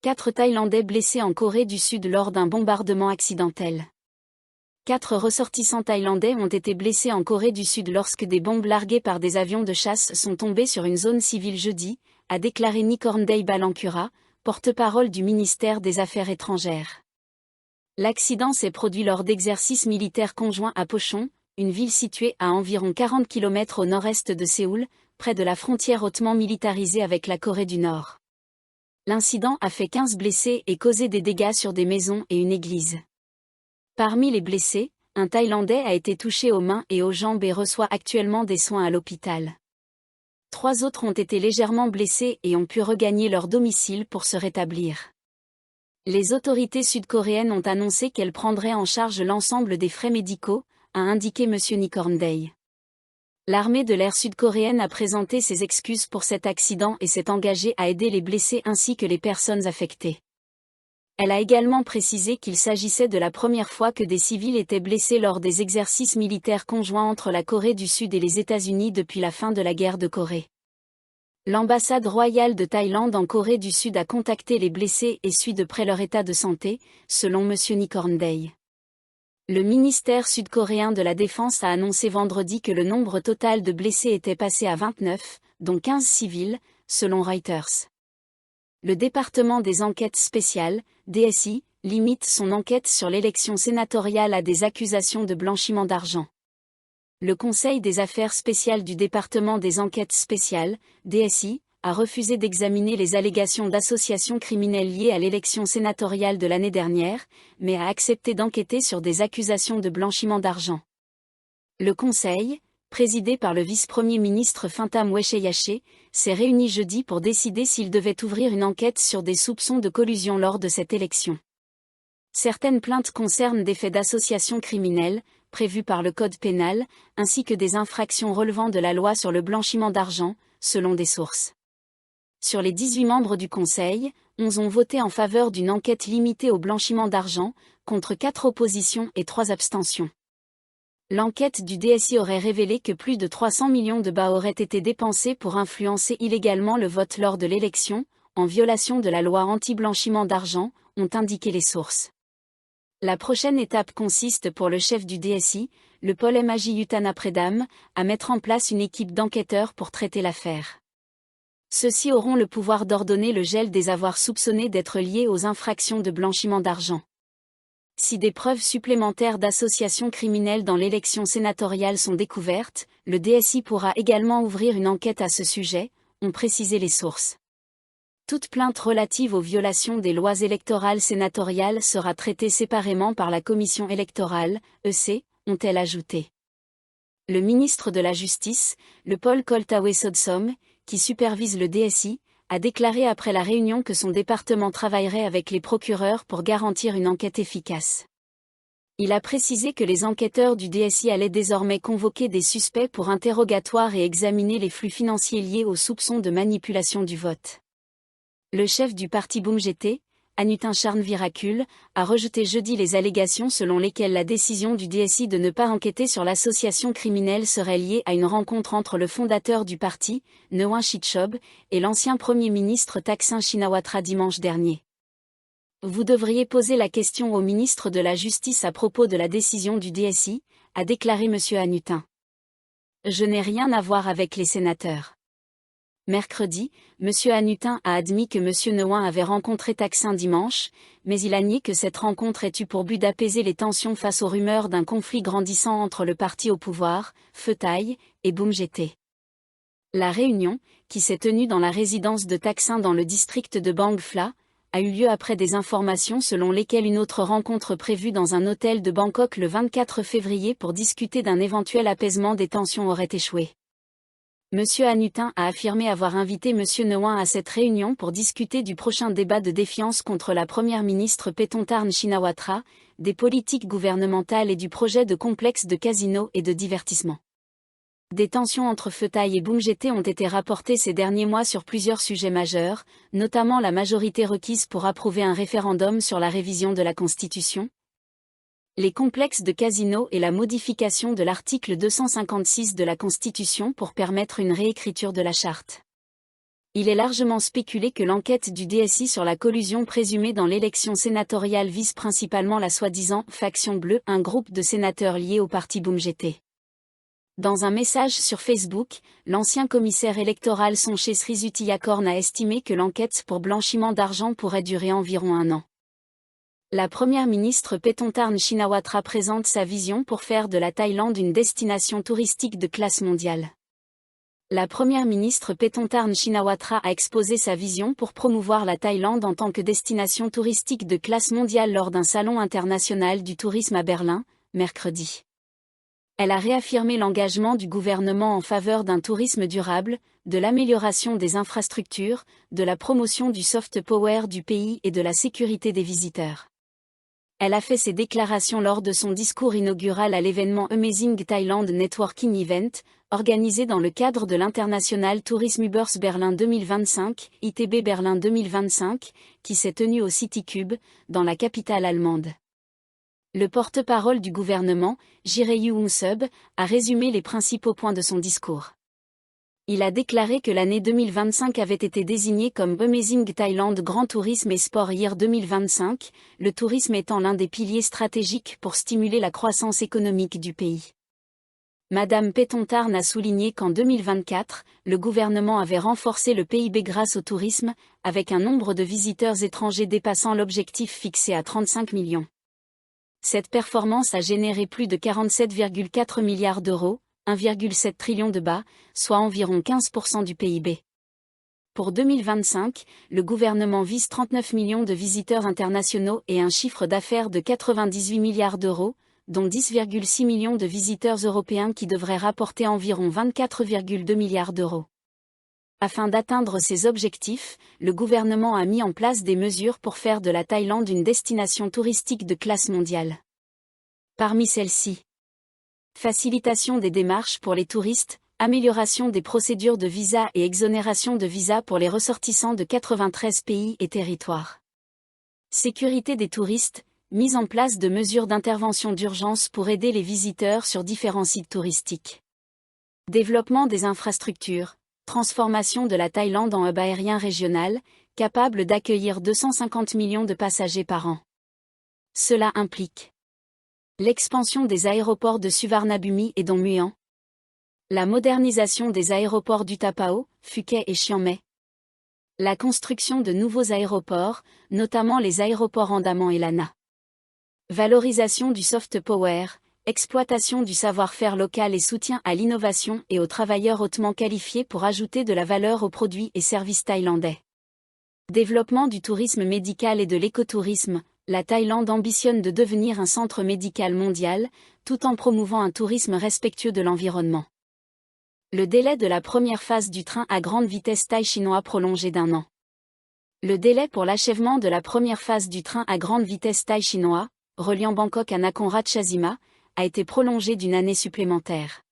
4 Thaïlandais blessés en Corée du Sud lors d'un bombardement accidentel. 4 ressortissants thaïlandais ont été blessés en Corée du Sud lorsque des bombes larguées par des avions de chasse sont tombées sur une zone civile jeudi, a déclaré Nikorndej Balankura, porte-parole du ministère des Affaires étrangères. L'accident s'est produit lors d'exercices militaires conjoints à Pochon, une ville située à environ 40 km au nord-est de Séoul, près de la frontière hautement militarisée avec la Corée du Nord. L'incident a fait 15 blessés et causé des dégâts sur des maisons et une église. Parmi les blessés, un Thaïlandais a été touché aux mains et aux jambes et reçoit actuellement des soins à l'hôpital. 3 autres ont été légèrement blessés et ont pu regagner leur domicile pour se rétablir. Les autorités sud-coréennes ont annoncé qu'elles prendraient en charge l'ensemble des frais médicaux, a indiqué M. Nikorndej. L'armée de l'air sud-coréenne a présenté ses excuses pour cet accident et s'est engagée à aider les blessés ainsi que les personnes affectées. Elle a également précisé qu'il s'agissait de la première fois que des civils étaient blessés lors des exercices militaires conjoints entre la Corée du Sud et les États-Unis depuis la fin de la guerre de Corée. L'ambassade royale de Thaïlande en Corée du Sud a contacté les blessés et suit de près leur état de santé, selon M. Nikorndej. Le ministère sud-coréen de la Défense a annoncé vendredi que le nombre total de blessés était passé à 29, dont 15 civils, selon Reuters. Le département des enquêtes spéciales, DSI, limite son enquête sur l'élection sénatoriale à des accusations de blanchiment d'argent. Le Conseil des affaires spéciales du département des enquêtes spéciales, DSI, a refusé d'examiner les allégations d'association criminelle liées à l'élection sénatoriale de l'année dernière, mais a accepté d'enquêter sur des accusations de blanchiment d'argent. Le Conseil, présidé par le vice-premier ministre Fintam Wechayachai, s'est réuni jeudi pour décider s'il devait ouvrir une enquête sur des soupçons de collusion lors de cette élection. Certaines plaintes concernent des faits d'association criminelle, prévus par le Code pénal, ainsi que des infractions relevant de la loi sur le blanchiment d'argent, selon des sources. Sur les 18 membres du Conseil, 11 ont voté en faveur d'une enquête limitée au blanchiment d'argent, contre 4 oppositions et 3 abstentions. L'enquête du DSI aurait révélé que plus de 300 millions de bahts auraient été dépensés pour influencer illégalement le vote lors de l'élection, en violation de la loi anti-blanchiment d'argent, ont indiqué les sources. La prochaine étape consiste pour le chef du DSI, le Paul Majiyutana Predam, à mettre en place une équipe d'enquêteurs pour traiter l'affaire. Ceux-ci auront le pouvoir d'ordonner le gel des avoirs soupçonnés d'être liés aux infractions de blanchiment d'argent. Si des preuves supplémentaires d'association criminelle dans l'élection sénatoriale sont découvertes, le DSI pourra également ouvrir une enquête à ce sujet, ont précisé les sources. Toute plainte relative aux violations des lois électorales sénatoriales sera traitée séparément par la Commission électorale, EC, ont-elles ajouté. Le ministre de la Justice, le Paul Koltawe Sodsom, qui supervise le DSI, a déclaré après la réunion que son département travaillerait avec les procureurs pour garantir une enquête efficace. Il a précisé que les enquêteurs du DSI allaient désormais convoquer des suspects pour interrogatoire et examiner les flux financiers liés aux soupçons de manipulation du vote. Le chef du parti BoomJT, Anutin Charnvirakul, a rejeté jeudi les allégations selon lesquelles la décision du DSI de ne pas enquêter sur l'association criminelle serait liée à une rencontre entre le fondateur du parti, Ngawang Sichol, et l'ancien Premier ministre Thaksin Shinawatra dimanche dernier. Vous devriez poser la question au ministre de la Justice à propos de la décision du DSI, a déclaré M. Anutin. Je n'ai rien à voir avec les sénateurs. Mercredi, M. Anutin a admis que M. Ngawang avait rencontré Thaksin dimanche, mais il a nié que cette rencontre ait eu pour but d'apaiser les tensions face aux rumeurs d'un conflit grandissant entre le parti au pouvoir, Pheu Thai, et BoomJT. La réunion, qui s'est tenue dans la résidence de Thaksin dans le district de Bang Phla, a eu lieu après des informations selon lesquelles une autre rencontre prévue dans un hôtel de Bangkok le 24 février pour discuter d'un éventuel apaisement des tensions aurait échoué. M. Anutin a affirmé avoir invité M. Ngawang à cette réunion pour discuter du prochain débat de défiance contre la première ministre Paetongtarn Shinawatra, des politiques gouvernementales et du projet de complexe de casinos et de divertissement. Des tensions entre Pheu Thai et BoomJT ont été rapportées ces derniers mois sur plusieurs sujets majeurs, notamment la majorité requise pour approuver un référendum sur la révision de la Constitution, les complexes de casinos et la modification de l'article 256 de la Constitution pour permettre une réécriture de la charte. Il est largement spéculé que l'enquête du DSI sur la collusion présumée dans l'élection sénatoriale vise principalement la soi-disant « faction bleue », un groupe de sénateurs liés au parti Boumjeté. Dans un message sur Facebook, l'ancien commissaire électoral Sonché Srizutiyakorn a estimé que l'enquête pour blanchiment d'argent pourrait durer environ 1 an. La première ministre Paetongtarn Shinawatra présente sa vision pour faire de la Thaïlande une destination touristique de classe mondiale. La première ministre Paetongtarn Shinawatra a exposé sa vision pour promouvoir la Thaïlande en tant que destination touristique de classe mondiale lors d'un salon international du tourisme à Berlin, mercredi. Elle a réaffirmé l'engagement du gouvernement en faveur d'un tourisme durable, de l'amélioration des infrastructures, de la promotion du soft power du pays et de la sécurité des visiteurs. Elle a fait ces déclarations lors de son discours inaugural à l'événement Amazing Thailand Networking Event, organisé dans le cadre de l'International Tourism Ubers Berlin 2025, ITB Berlin 2025, qui s'est tenu au CityCube, dans la capitale allemande. Le porte-parole du gouvernement, Jiraiyu Umsub, a résumé les principaux points de son discours. Il a déclaré que l'année 2025 avait été désignée comme Amazing Thailand Grand Tourisme et Sport Year 2025, le tourisme étant l'un des piliers stratégiques pour stimuler la croissance économique du pays. Madame Paetongtarn a souligné qu'en 2024, le gouvernement avait renforcé le PIB grâce au tourisme, avec un nombre de visiteurs étrangers dépassant l'objectif fixé à 35 millions. Cette performance a généré plus de 47,4 milliards d'euros, 1,7 trillion de bahts, soit environ 15% du PIB. Pour 2025, le gouvernement vise 39 millions de visiteurs internationaux et un chiffre d'affaires de 98 milliards d'euros, dont 10,6 millions de visiteurs européens qui devraient rapporter environ 24,2 milliards d'euros. Afin d'atteindre ces objectifs, le gouvernement a mis en place des mesures pour faire de la Thaïlande une destination touristique de classe mondiale. Parmi celles-ci, facilitation des démarches pour les touristes, amélioration des procédures de visa et exonération de visa pour les ressortissants de 93 pays et territoires. Sécurité des touristes, mise en place de mesures d'intervention d'urgence pour aider les visiteurs sur différents sites touristiques. Développement des infrastructures, transformation de la Thaïlande en hub aérien régional, capable d'accueillir 250 millions de passagers par an. Cela implique l'expansion des aéroports de Suvarnabhumi et Don Mueang, la modernisation des aéroports d'Utapao, Phuket et Chiang Mai, la construction de nouveaux aéroports, notamment les aéroports Andaman et Lana, valorisation du soft power, exploitation du savoir-faire local et soutien à l'innovation et aux travailleurs hautement qualifiés pour ajouter de la valeur aux produits et services thaïlandais. Développement du tourisme médical et de l'écotourisme, la Thaïlande ambitionne de devenir un centre médical mondial, tout en promouvant un tourisme respectueux de l'environnement. Le délai de la première phase du train à grande vitesse thaï-chinois prolongé d'1 an. Le délai pour l'achèvement de la première phase du train à grande vitesse thaï-chinois, reliant Bangkok à Nakhon Ratchasima, a été prolongé d'1 année supplémentaire.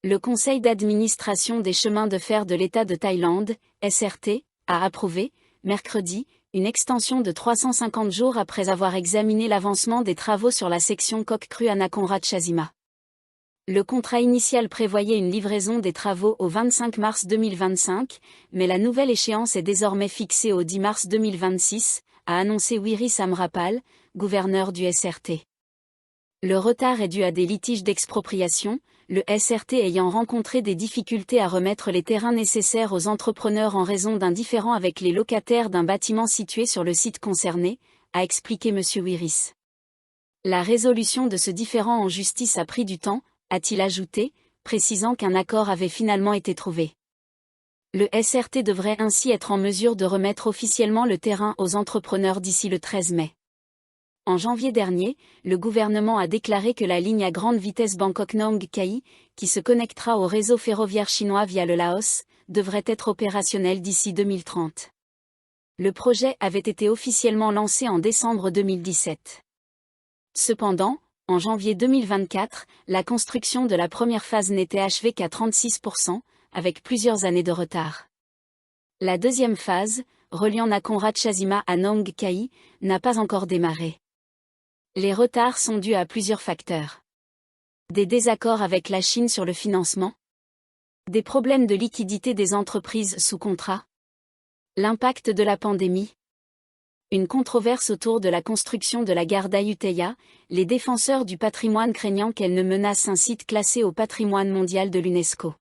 Le Conseil d'administration des chemins de fer de l'État de Thaïlande, SRT, a approuvé, mercredi, une extension de 350 jours après avoir examiné l'avancement des travaux sur la section Kok-Kru à Nakhon Ratchasima. Le contrat initial prévoyait une livraison des travaux au 25 mars 2025, mais la nouvelle échéance est désormais fixée au 10 mars 2026, a annoncé Wiris Amrapal, gouverneur du SRT. Le retard est dû à des litiges d'expropriation, le SRT ayant rencontré des difficultés à remettre les terrains nécessaires aux entrepreneurs en raison d'un différend avec les locataires d'un bâtiment situé sur le site concerné, a expliqué M. Wiris. La résolution de ce différend en justice a pris du temps, a-t-il ajouté, précisant qu'un accord avait finalement été trouvé. Le SRT devrait ainsi être en mesure de remettre officiellement le terrain aux entrepreneurs d'ici le 13 mai. En janvier dernier, le gouvernement a déclaré que la ligne à grande vitesse Bangkok-Nong Khai, qui se connectera au réseau ferroviaire chinois via le Laos, devrait être opérationnelle d'ici 2030. Le projet avait été officiellement lancé en décembre 2017. Cependant, en janvier 2024, la construction de la première phase n'était achevée qu'à 36%, avec plusieurs années de retard. La deuxième phase, reliant Nakhon Ratchasima à Nong Khai, n'a pas encore démarré. Les retards sont dus à plusieurs facteurs. Des désaccords avec la Chine sur le financement. Des problèmes de liquidité des entreprises sous contrat. L'impact de la pandémie. Une controverse autour de la construction de la gare d'Ayutthaya, les défenseurs du patrimoine craignant qu'elle ne menace un site classé au patrimoine mondial de l'UNESCO.